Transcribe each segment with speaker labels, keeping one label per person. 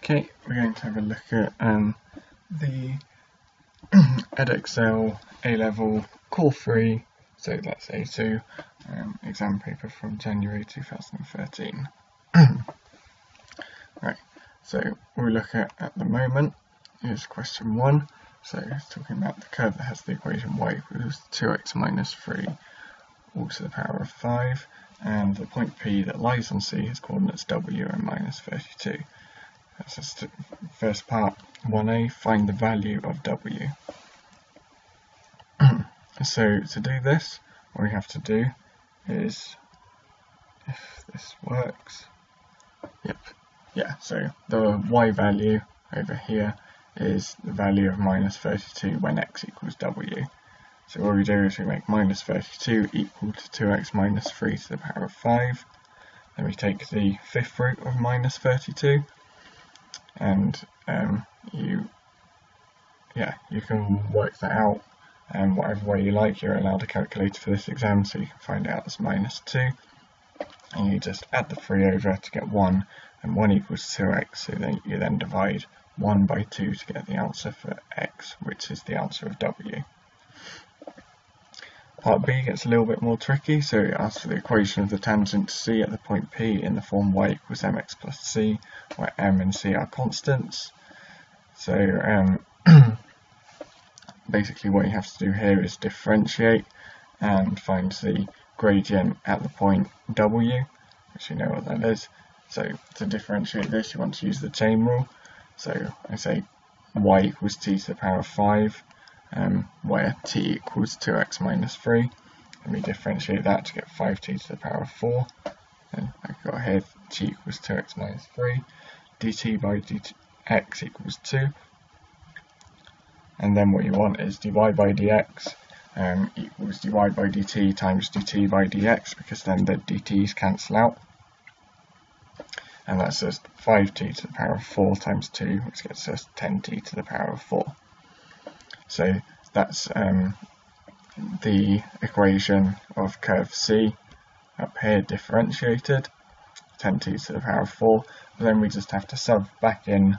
Speaker 1: Okay, we're going to have a look at the Edexcel A-Level Core 3, so that's A2, exam paper from January 2013. Right, so what we look at the moment is question 1. So it's talking about the curve that has the equation y equals 2x minus 3 all to the power of 5, and the point P that lies on C has coordinates w and minus 32. That's just the first part, 1a, find the value of w. So to do this, what we have to do is, if this works, so the y value over here is the value of minus 32 when x equals w. So what we do is we make minus 32 equal to 2x minus 3 to the power of 5. Then we take the fifth root of minus 32, and you can work that out whatever way you like. You're allowed a calculator for this exam, so you can find out as minus 2, and you just add the 3 over to get 1, and 1 equals 2x, so then you divide 1 by 2 to get the answer for x, which is the answer of w. Part B gets a little bit more tricky, so it asks for the equation of the tangent to C at the point P in the form y equals mx plus c, where m and c are constants. So basically what you have to do here is differentiate and find the gradient at the point w, which you know what that is. So to differentiate this, you want to use the chain rule. So I say y equals t to the power of 5, where t equals 2x minus 3, and we differentiate that to get 5t to the power of 4. And I've got here t equals 2x minus 3, dt by dx equals 2. And then what you want is dy by dx equals dy by dt times dt by dx, because then the dt's cancel out. And that's just 5t to the power of 4 times 2, which gets us 10t to the power of 4. So that's the equation of curve C up here differentiated, 10t to the power of 4. But then we just have to sub back in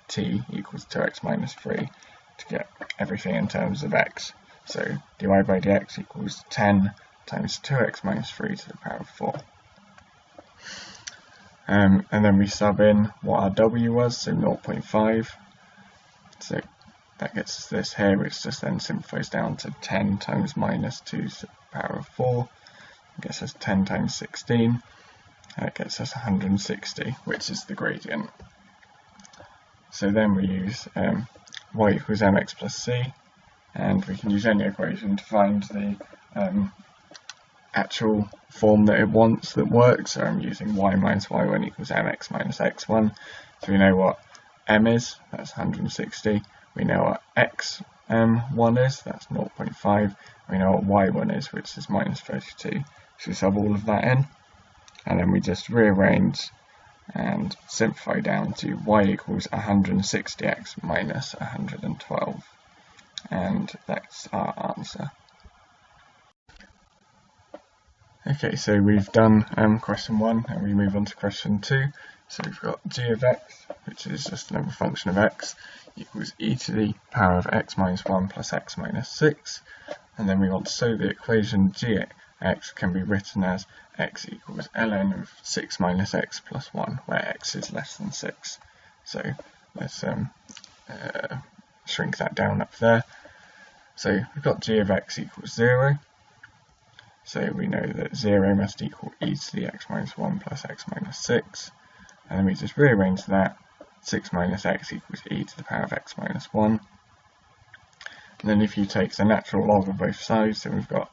Speaker 1: t equals 2x minus 3 to get everything in terms of x. So dy by dx equals 10 times 2x minus 3 to the power of 4. And then we sub in what our w was, so 0.5. So that gets us this here, which just then simplifies down to 10 times minus 2 to the power of 4. It gets us 10 times 16. And it gets us 160, which is the gradient. So then we use y equals mx plus c, and we can use any equation to find the actual form that it wants that works. So I'm using y minus y1 equals mx minus x1. So we know what m is, that's 160. We know what x1 is, that's 0.5. We know what y1 is, which is minus 32. So we sub all of that in, and then we just rearrange and simplify down to y equals 160x minus 112. And that's our answer. Okay, so we've done question 1, and we move on to question 2. So we've got g of x, which is just another function of x, equals e to the power of x minus 1 plus x minus 6. And then we want to show the equation gx can be written as x equals ln of 6 minus x plus 1, where x is less than 6. So let's shrink that down up there. So we've got g of x equals 0. So we know that 0 must equal e to the x minus 1 plus x minus 6. And then we just rearrange that. 6 minus x equals e to the power of x minus 1. And then if you take the natural log of both sides, then we've got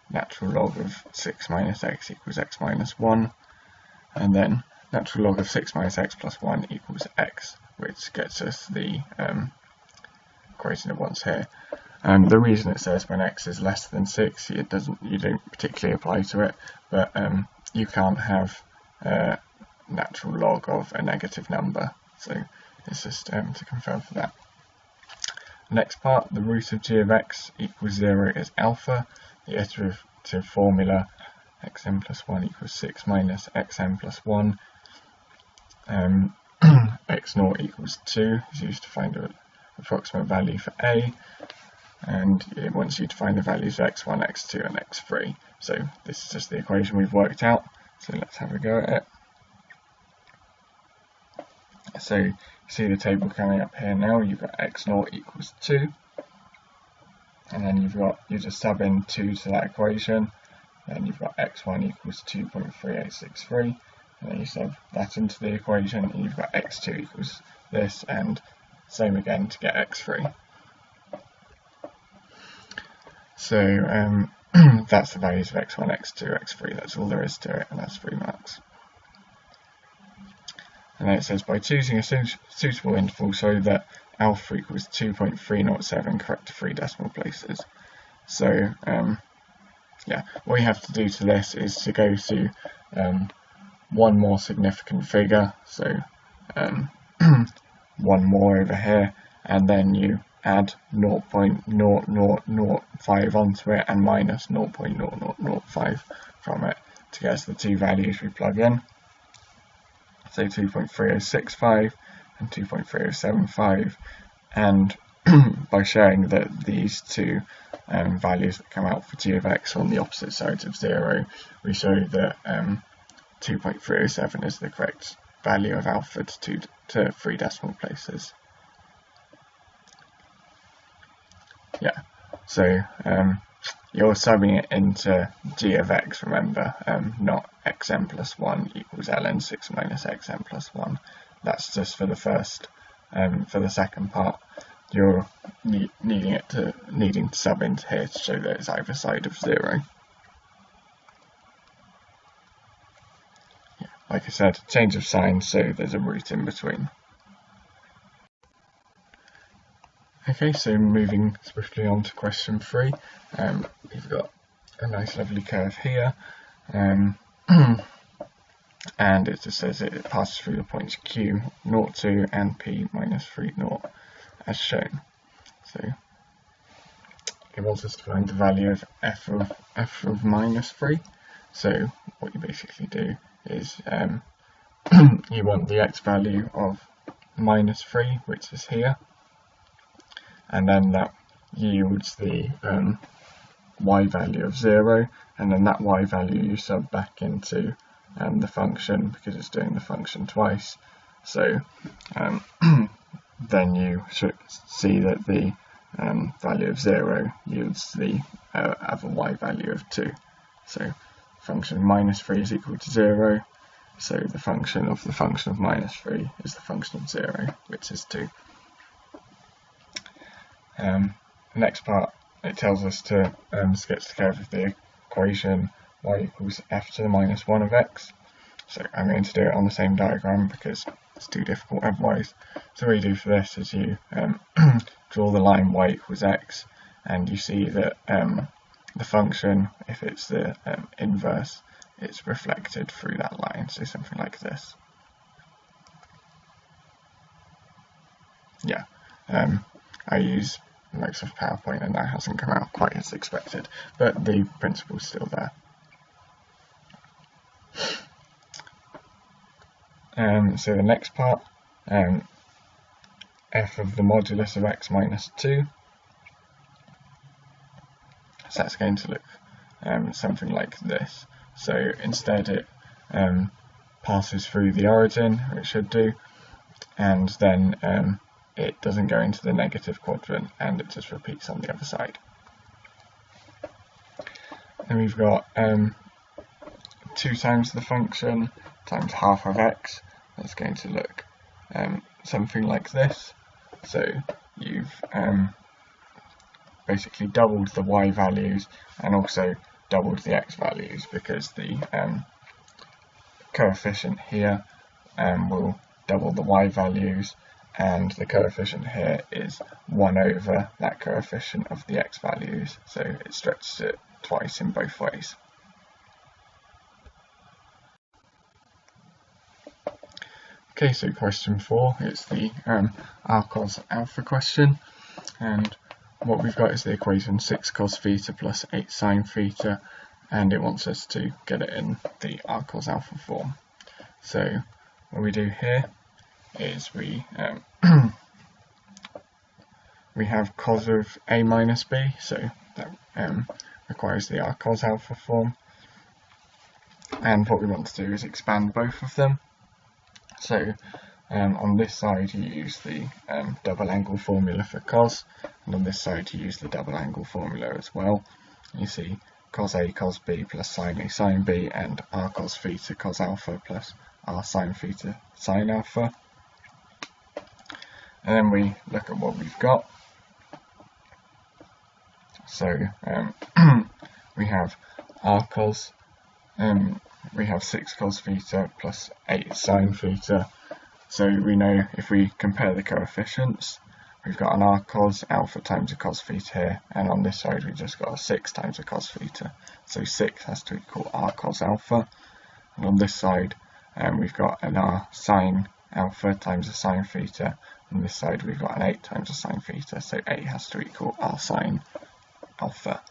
Speaker 1: natural log of 6 minus x equals x minus 1. And then natural log of 6 minus x plus 1 equals x, which gets us the equation it wants here. The reason it says when x is less than 6, you don't particularly apply to it, but you can't have natural log of a negative number, so it's just to confirm for that. Next part, the root of g of x equals 0 is alpha. The iterative formula xm plus 1 equals 6 minus xm plus 1. x0 equals 2 is used to find an approximate value for a, and it wants you to find the values of x1, x2 and x3. So this is just the equation we've worked out, so let's have a go at it. So you see the table coming up here now. You've got x0 equals 2, and then you just sub in 2 to that equation, and you've got x1 equals 2.3863, and then you sub that into the equation, and you've got x2 equals this, and same again to get x3. So that's the values of x1, x2, x3, that's all there is to it, and that's 3 marks. And then it says, by choosing a suitable interval so that alpha equals 2.307, correct to 3 decimal places. So yeah, what you have to do to this is to go to one more significant figure, so one more over here, and then you add 0.0005 onto it and minus 0.0005 from it to get us the two values we plug in. So 2.3065 and 2.3075, and by showing that these two values that come out for g of x on the opposite sides of 0, we show that 2.307 is the correct value of alpha to 3 decimal places. Yeah, so you're subbing it into g of x, remember, not xn plus 1 equals ln 6 minus xn plus 1. That's just for the first. For the second part, you're needing to sub into here to show that it's either side of 0. Yeah, like I said, change of sign, so there's a root in between. Okay, so moving swiftly on to question 3, we've got a nice lovely curve here, and it just says it passes through the points Q, 0, 2 and P minus 3, 0 as shown. So it wants us to find the value of f of minus 3. So what you basically do is you want the x value of minus 3, which is here, and then that yields the y value of 0, and then that y value you sub back into the function because it's doing the function twice. So then you should see that the value of 0 yields the other y value of 2. So function minus 3 is equal to 0, so the function of minus 3 is the function of 0, which is 2. The next part, it tells us to sketch the curve of the equation y equals f to the minus 1 of x. So I'm going to do it on the same diagram because it's too difficult otherwise. So what you do for this is you draw the line y equals x, and you see that the function, if it's the inverse, it's reflected through that line, so something like this. Yeah, I use Microsoft PowerPoint and that hasn't come out quite as expected, but the principle's still there. So the next part, f of the modulus of x minus 2, so that's going to look something like this. So instead it passes through the origin, or it should do, and then it doesn't go into the negative quadrant, and it just repeats on the other side. Then we've got 2 times the function times half of x. That's going to look something like this. So you've basically doubled the y values and also doubled the x values, because the coefficient here will double the y values, and the coefficient here is 1 over that coefficient of the x values, so it stretches it twice in both ways. Okay, so question 4 is the r cos alpha question, and what we've got is the equation 6 cos theta plus 8 sin theta, and it wants us to get it in the r cos alpha form. So what we do here is we we have cos of a minus b, so that requires the r cos alpha form. And what we want to do is expand both of them. So on this side you use the double angle formula for cos, and on this side you use the double angle formula as well. You see cos A cos B plus sin A sin B, and r cos theta cos alpha plus r sin theta sin alpha. And then we look at what we've got. So we have r cos, we have 6 cos theta plus 8 sin theta. So we know if we compare the coefficients, we've got an r cos alpha times a cos theta here, and on this side we just got a 6 times a cos theta. So 6 has to equal r cos alpha, and on this side we've got an r sin alpha times a sin theta. On this side we've got an 8 times a sin theta, so 8 has to equal r sin alpha.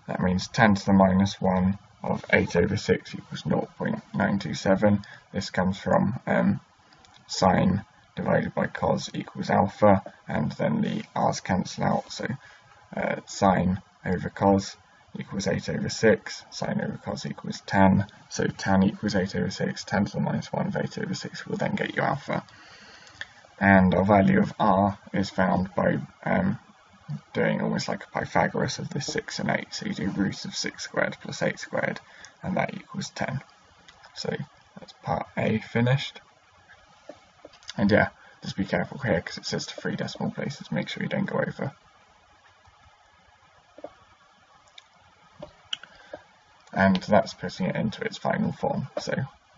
Speaker 1: That means 10 to the minus 1 of 8 over 6 equals 0.927. This comes from sine divided by cos equals alpha, and then the r's cancel out, so sine over cos equals 8 over 6, sine over cos equals tan, so tan equals 8 over 6, 10 to the minus 1 of 8 over 6 will then get you alpha. And our value of r is found by doing almost like a Pythagoras of this 6 and 8, so you do root of 6 squared plus 8 squared, and that equals 10. So that's part A finished. And yeah, just be careful here because it says to 3 decimal places, make sure you don't go over. And that's putting it into its final form, so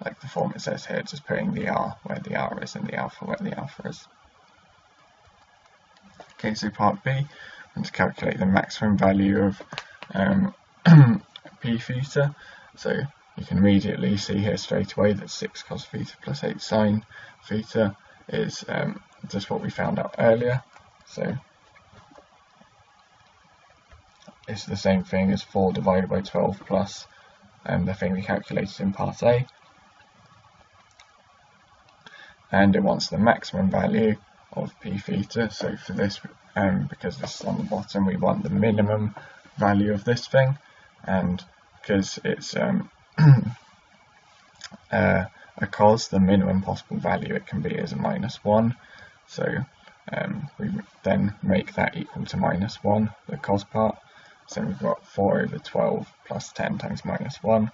Speaker 1: like the form it says here, just putting the r where the r is and the alpha where the alpha is. Okay, so part B, we want to calculate the maximum value of p theta. So you can immediately see here straight away that 6 cos theta plus 8 sin theta is just what we found out earlier. So it's the same thing as 4 divided by 12 plus the thing we calculated in part A. And it wants the maximum value of p theta. So for this, because this is on the bottom, we want the minimum value of this thing, and because it's a cos, the minimum possible value it can be is a minus 1. So we then make that equal to minus 1, the cos part. So we've got 4 over 12 plus 10 times minus 1,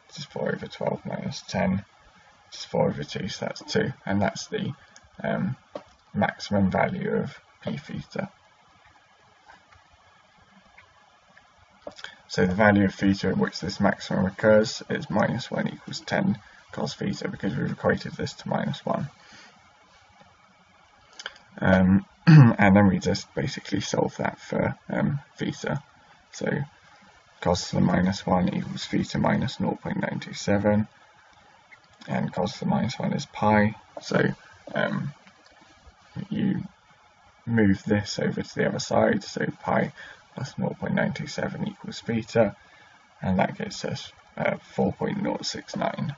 Speaker 1: which is 4 over 12 minus 10, which is 4 over 2, so that's 2. And that's the maximum value of p theta. So the value of theta at which this maximum occurs is minus 1 equals 10 cos theta, because we've equated this to minus 1. And then we just basically solve that for theta. So cos to the minus 1 equals theta minus 0.927, and cos to the minus 1 is pi. So you move this over to the other side, so pi plus 0.927 equals theta, and that gets us 4.069.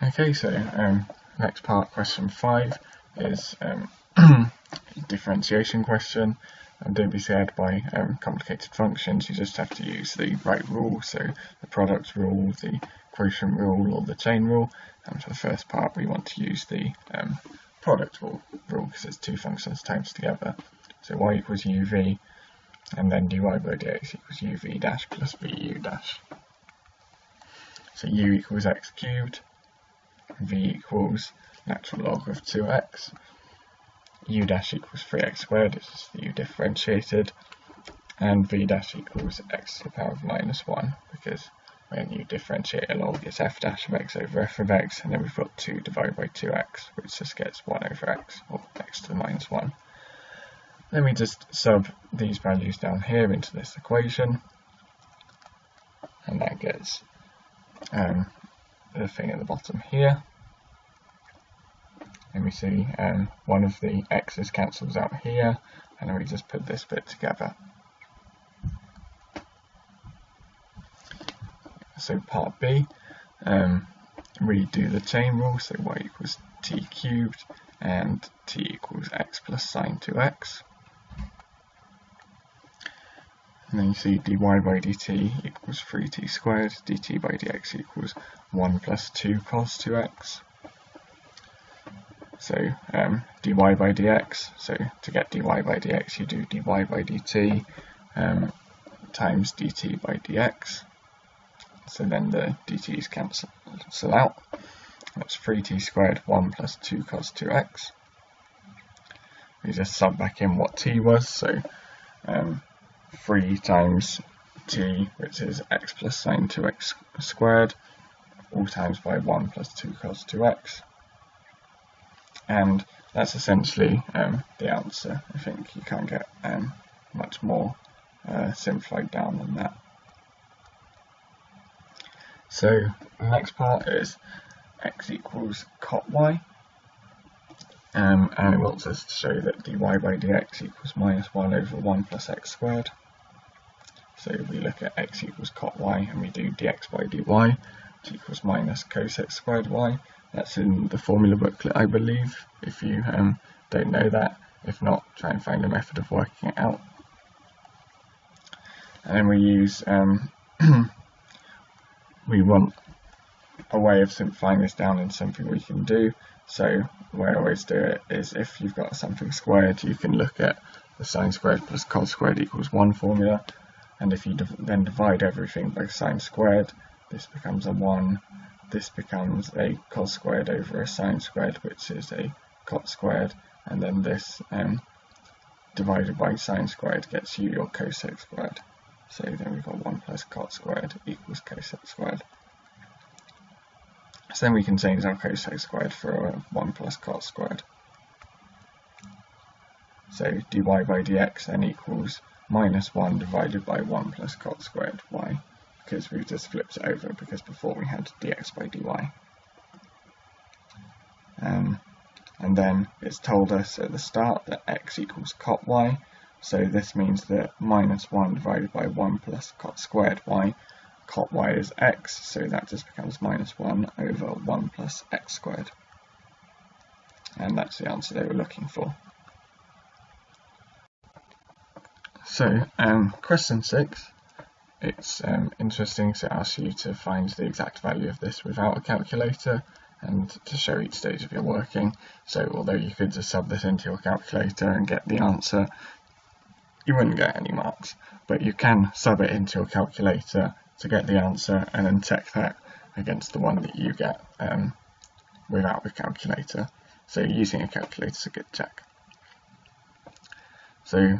Speaker 1: Okay, so next part, question 5, is differentiation question. And don't be scared by complicated functions, you just have to use the right rule, so the product rule, the quotient rule, or the chain rule. And for the first part we want to use the product rule because it's two functions times together. So y equals uv, and then dy by dx equals uv dash plus bu dash. So u equals x cubed, v equals natural log of 2x, u dash equals 3x squared, it's just the u differentiated, and v dash equals x to the power of minus 1, because when you differentiate a log it's f dash of x over f of x, and then we've got 2 divided by 2x, which just gets 1 over x, or x to the minus 1. Then we just sub these values down here into this equation, and that gets the thing at the bottom here. And we see one of the x's cancels out here, and then we just put this bit together. So part B, we do the chain rule, so y equals t cubed and t equals x plus sine 2x. And then you see dy by dt equals 3t squared, dt by dx equals 1 plus 2 cos 2x. So dy by dx, so to get dy by dx you do dy by dt times dt by dx. So then the dt's cancel out. That's 3t squared 1 plus 2 cos 2x. We just sub back in what t was, so 3 times t, which is x plus sine 2x squared, all times by 1 plus 2 cos 2x. And that's essentially the answer. I think you can't get much more simplified down than that. So the next part is x equals cot y, and it wants us to show that dy by dx equals minus 1 over 1 plus x squared. So we look at x equals cot y and we do dx by dy, which equals minus cos x squared y. That's in the formula booklet, I believe, if you don't know that. If not, try and find a method of working it out. And then we use, we want a way of simplifying this down into something we can do. So the way I always do it is if you've got something squared, you can look at the sine squared plus cos squared equals 1 formula. And if you then divide everything by sine squared, this becomes a 1. This becomes a cos squared over a sine squared, which is a cot squared. And then this divided by sine squared gets you your cos x squared. So then we've got 1 plus cot squared equals cos x squared. So then we can change our cos x squared for a 1 plus cot squared. So dy by dx then equals minus 1 divided by 1 plus cot squared y, because we've just flipped it over, because before we had dx by dy. And then it's told us at the start that x equals cot y, so this means that minus 1 divided by 1 plus cot squared y, cot y is x, so that just becomes minus 1 over 1 plus x squared. And that's the answer they were looking for. So, question 6, it's interesting, so it asks you to find the exact value of this without a calculator and to show each stage of your working. So although you could just sub this into your calculator and get the answer, you wouldn't get any marks, but you can sub it into your calculator to get the answer and then check that against the one that you get without the calculator. So using a calculator is a good check. So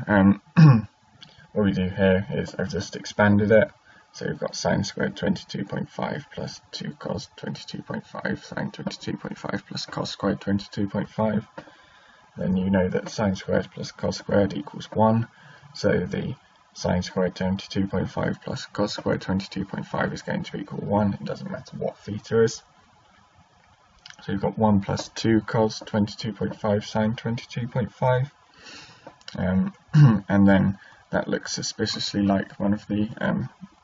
Speaker 1: what we do here is I've just expanded it. So we've got sine squared 22.5 plus 2 cos 22.5, sine 22.5 plus cos squared 22.5. Then you know that sine squared plus cos squared equals 1. So the sine squared 22.5 plus cos squared 22.5 is going to equal 1. It doesn't matter what theta is. So you've got 1 plus 2 cos 22.5 sine 22.5. And then that looks suspiciously like one of the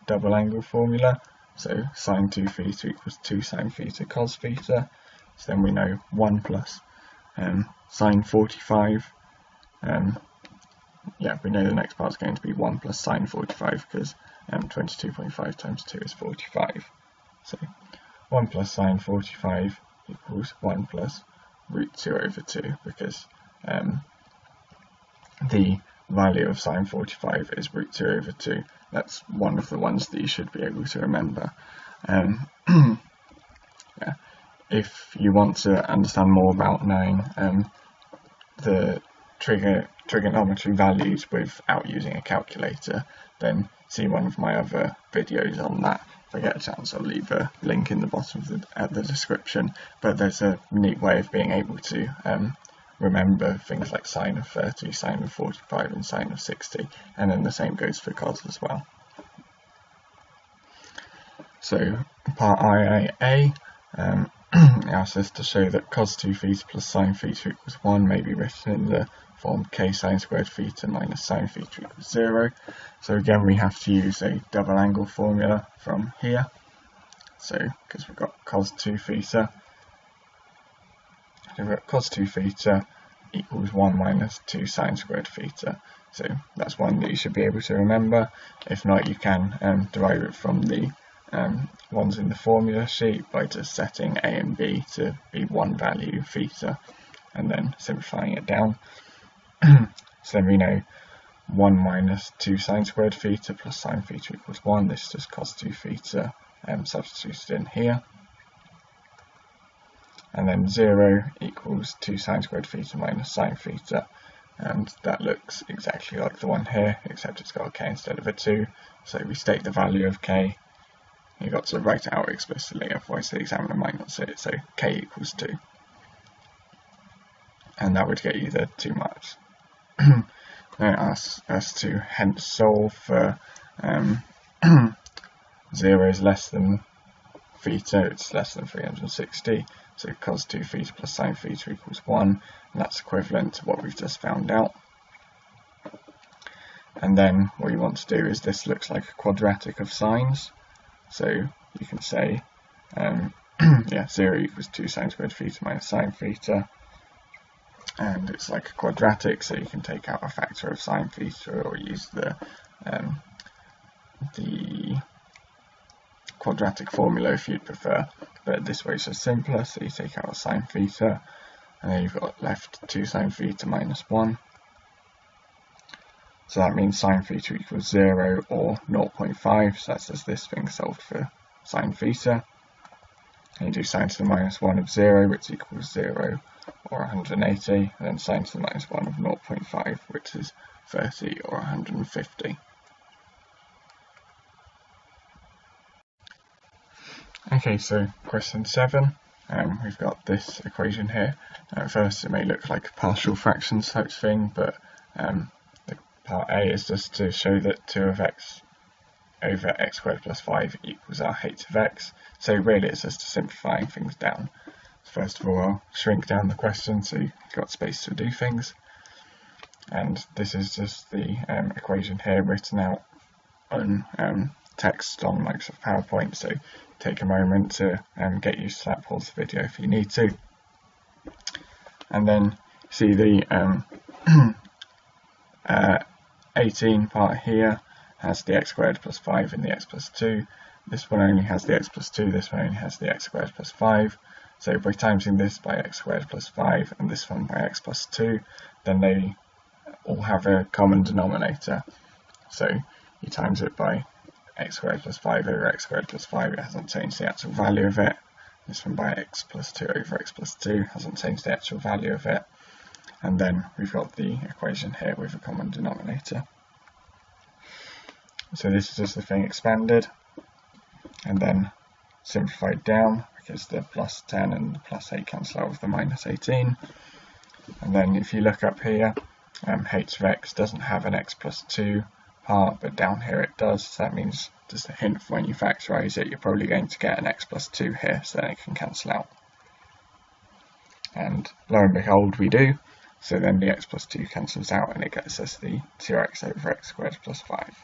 Speaker 1: double angle formula. So sine 2 theta equals 2 sine theta cos theta. So then we know 1 plus sine 45. Yeah, we know the next part is going to be 1 plus sine 45 because 22.5 times 2 is 45. So 1 plus sine 45 equals 1 plus root 2 over 2 because the value of sine 45 is root 2 over 2. That's one of the ones that you should be able to remember. Yeah. If you want to understand more about knowing the trigonometry values without using a calculator, then see one of my other videos on that. If I get a chance, I'll leave a link in the bottom of the description. But there's a neat way of being able to remember things like sine of 30, sine of 45 and sine of 60, and then the same goes for cos as well. So part IA asks us to show that cos 2 theta plus sine theta equals 1 may be written in the form k sine squared theta minus sine theta equals 0. So again we have to use a double angle formula from here. So because we've got cos 2 theta, we've got cos 2 theta equals 1 minus 2 sine squared theta. So that's one that you should be able to remember. If not, you can derive it from the ones in the formula sheet by just setting a and b to be one value theta and then simplifying it down. So then we know 1 minus 2 sine squared theta plus sine theta equals 1. This is just cos 2 theta substituted in here. And then 0 equals 2 sine squared theta minus sine theta. And that looks exactly like the one here, except it's got a k instead of a 2. So we state the value of k. You've got to write it out explicitly, otherwise the examiner might not see it. So k equals 2. And that would get you the 2 marks. Now it asks us to hence solve for 0 is less than theta, it's less than 360. So cos 2 theta plus sine theta equals 1, and that's equivalent to what we've just found out. And then what you want to do is, this looks like a quadratic of sines. So you can say, 0 equals 2 sine squared theta minus sine theta. And it's like a quadratic, so you can take out a factor of sine theta or use the quadratic formula if you'd prefer, but this way is just simpler. So you take out a sine theta, and then you've got left 2 sine theta minus 1. So that means sine theta equals 0 or 0.5, so that's just this thing solved for sine theta. And you do sine to the minus 1 of 0, which equals 0 or 180, and then sine to the minus 1 of 0.5, which is 30 or 150. Okay, so question 7, we've got this equation here. At first it may look like a partial fractions type thing, but the part A is just to show that 2 of x over x squared plus 5 equals our h of x. So really it's just simplifying things down. First of all, I'll shrink down the question so you've got space to do things. And this is just the equation here written out on text on Microsoft PowerPoint, so take a moment to get used to that, pause the video if you need to. And then see the 18 part here has the x squared plus 5 and the x plus 2. This one only has the x plus 2, this one only has the x squared plus 5. So by timesing this by x squared plus 5 and this one by x plus 2, then they all have a common denominator. So you times it by x squared plus 5 over x squared plus 5, it hasn't changed the actual value of it. This one by x plus 2 over x plus 2 hasn't changed the actual value of it. And then we've got the equation here with a common denominator. So this is just the thing expanded and then simplified down, because the plus 10 and the plus 8 cancel out with the minus 18. And then if you look up here, h of x doesn't have an x plus 2 part, but down here it does. So that means, just a hint, for when you factorise it, you're probably going to get an x plus 2 here, so then it can cancel out. And lo and behold, we do. So then the x plus 2 cancels out and it gets us the 2x over x squared plus 5.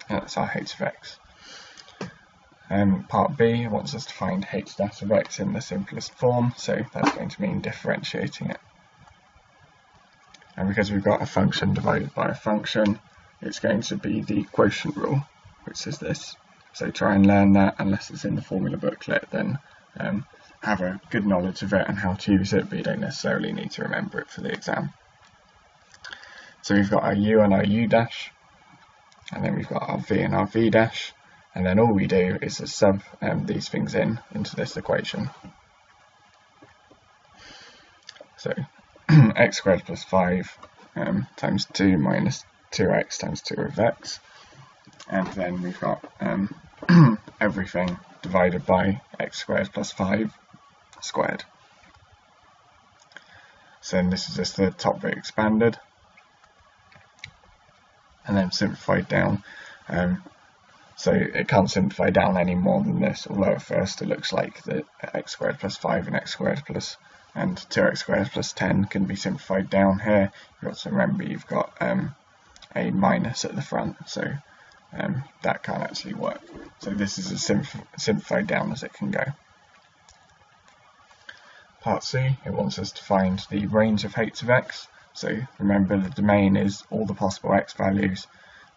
Speaker 1: And that's our h of x. Part B wants us to find h dash of x in the simplest form, so that's going to mean differentiating it. And because we've got a function divided by a function, it's going to be the quotient rule, which is this. So try and learn that. Unless it's in the formula booklet, then have a good knowledge of it and how to use it, but you don't necessarily need to remember it for the exam. So we've got our u and our u dash, and then we've got our v and our v dash. And then all we do is just sub these things into this equation. So x squared plus 5 times 2 minus 2x times 2 of x. And then we've got everything divided by x squared plus 5 squared. So then this is just the top bit expanded. And then simplified down. So it can't simplify down any more than this, although at first it looks like that x squared plus 5 and x squared plus and 2x squared plus 10 can be simplified down here. You've got to remember you've got a minus at the front, so that can't actually work. So this is as simplified down as it can go. Part C, it wants us to find the range of h of x. So remember, the domain is all the possible x values,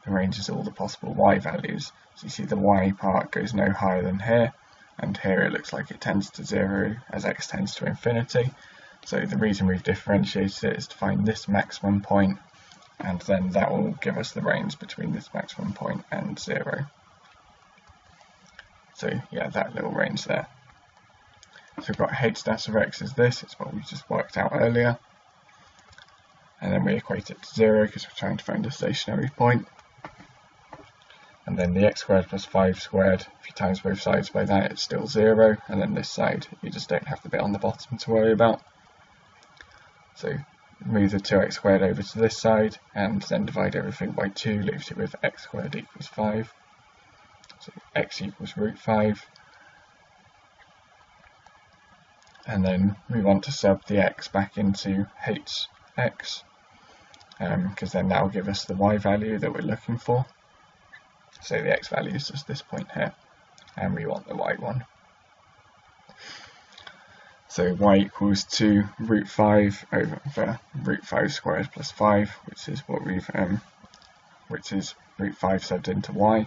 Speaker 1: the range is all the possible y values. So you see the y part goes no higher than here, and here it looks like it tends to 0 as x tends to infinity. So the reason we've differentiated it is to find this maximum point, and then that will give us the range between this maximum point and 0. So yeah, that little range there. So we've got h dash of x is this, it's what we just worked out earlier. And then we equate it to 0 because we're trying to find a stationary point. And then the x squared plus 5 squared, if you times both sides by that, it's still 0. And then this side, you just don't have the bit on the bottom to worry about. So move the 2x squared over to this side, and then divide everything by 2, leaves you with x squared equals 5. So x equals root 5. And then we want to sub the x back into hx, because then that will give us the y value that we're looking for. So the x value is just this point here, and we want the y one. So y equals 2 root 5 over root 5 squared plus 5, which is what we've which is root 5 subbed into y.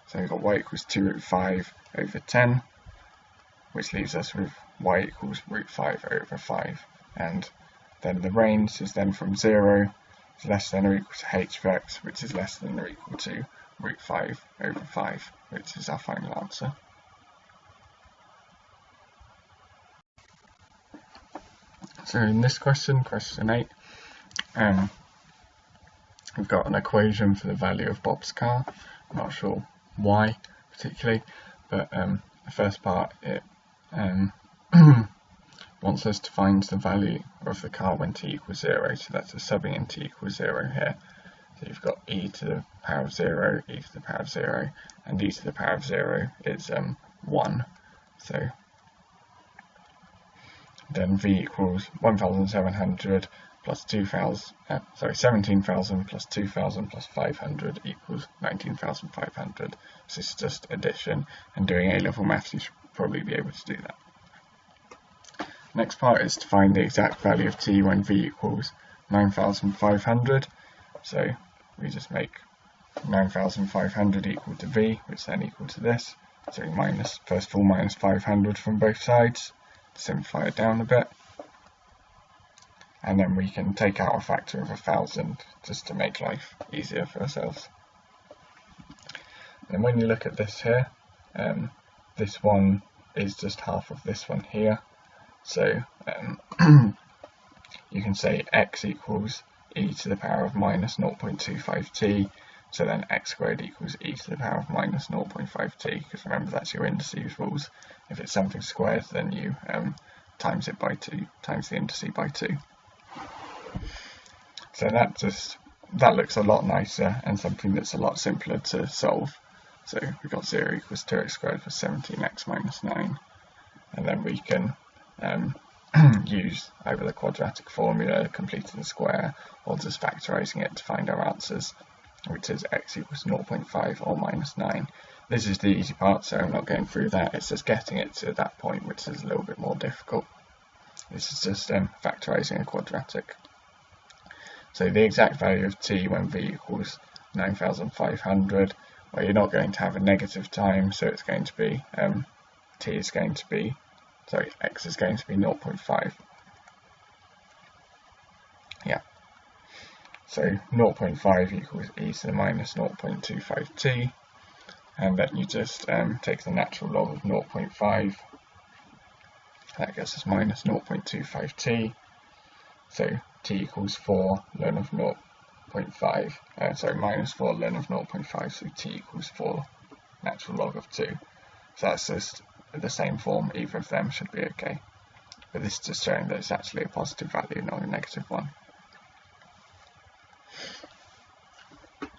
Speaker 1: So we've got y equals 2 root 5 over 10, which leaves us with y equals root 5 over 5. And then the range is then from 0 to less than or equal to h of x, which is less than or equal to root 5 over 5, which is our final answer. So in this question, question 8, we've got an equation for the value of Bob's car. I'm not sure why particularly, but the first part, it wants us to find the value of the car when t equals 0, so that's a subbing in t equals 0 here. So you've got e to the power of 0, e to the power of 0, and e to the power of 0 is 1. So then v equals 1,700 plus 17,000 plus 2,000 plus 500 equals 19,500. This is just addition, and doing A-level maths you should probably be able to do that. Next part is to find the exact value of t when v equals 9,500. So we just make 9,500 equal to v, which then equal to this. So we first of all minus 500 from both sides, simplify it down a bit, and then we can take out a factor of 1,000 just to make life easier for ourselves. And when you look at this here, this one is just half of this one here, so you can say x equals e to the power of minus 0.25t, so then x squared equals e to the power of minus 0.5t, because remember that's your indices rules. If it's something squared, then you times it by 2, times the indices by 2. So that looks a lot nicer and something that's a lot simpler to solve. So we've got 0 equals 2x squared plus 17x minus 9, and then we can use either the quadratic formula, completing the square, or just factorising it to find our answers, which is x equals 0.5 or minus 9. This is the easy part, so I'm not going through that. It's just getting it to that point, which is a little bit more difficult. This is just factorising a quadratic. So the exact value of t when v equals 9,500, well, you're not going to have a negative time, so it's going to be x is going to be 0.5. Yeah. So 0.5 equals e to the minus 0.25t, and then you just take the natural log of 0.5. That gets us minus 0.25t. So t equals 4 ln of 0.5. Minus 4 ln of 0.5. So t equals 4 natural log of 2. So that's just the same form. Either of them should be okay. But this is just showing that it's actually a positive value, not a negative one.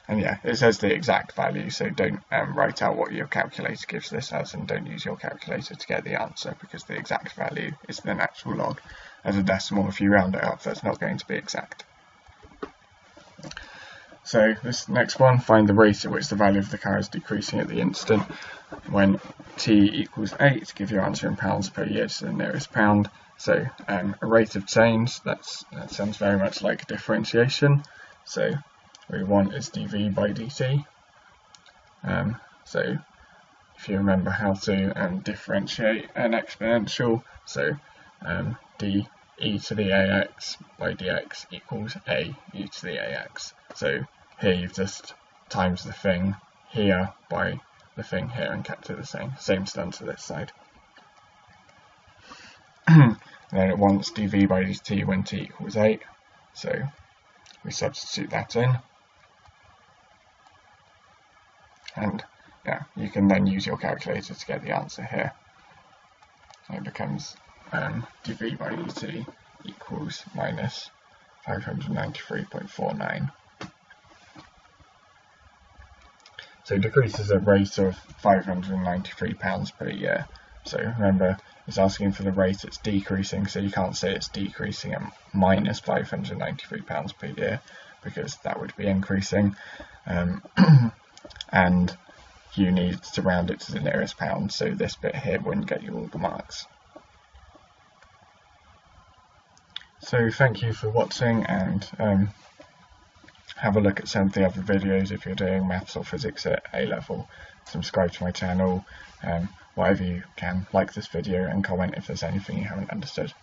Speaker 1: And yeah, it says the exact value, so don't write out what your calculator gives this as, and don't use your calculator to get the answer, because the exact value is the natural log. As a decimal, if you round it up, that's not going to be exact. So this next one, find the rate at which the value of the car is decreasing at the instant when t equals 8. Give your answer in pounds per year to the nearest pound. So a rate of change, that sounds very much like differentiation. So what we want is dv by dt. So if you remember how to differentiate an exponential, so d e to the ax by dx equals a e to the ax. So here you've just times the thing here by the thing here and kept it the same. Same's done to this side. Then it wants dv by dt when t equals 8. So we substitute that in. And yeah, you can then use your calculator to get the answer here. So it becomes dv by dt equals minus 593.49. So it decreases at a rate of £593 per year. So remember, it's asking for the rate it's decreasing, so you can't say it's decreasing at minus £593 per year, because that would be increasing. And you need to round it to the nearest pound, so this bit here wouldn't get you all the marks. So thank you for watching, and have a look at some of the other videos if you're doing maths or physics at A level. Subscribe to my channel, whatever you can, like this video and comment if there's anything you haven't understood.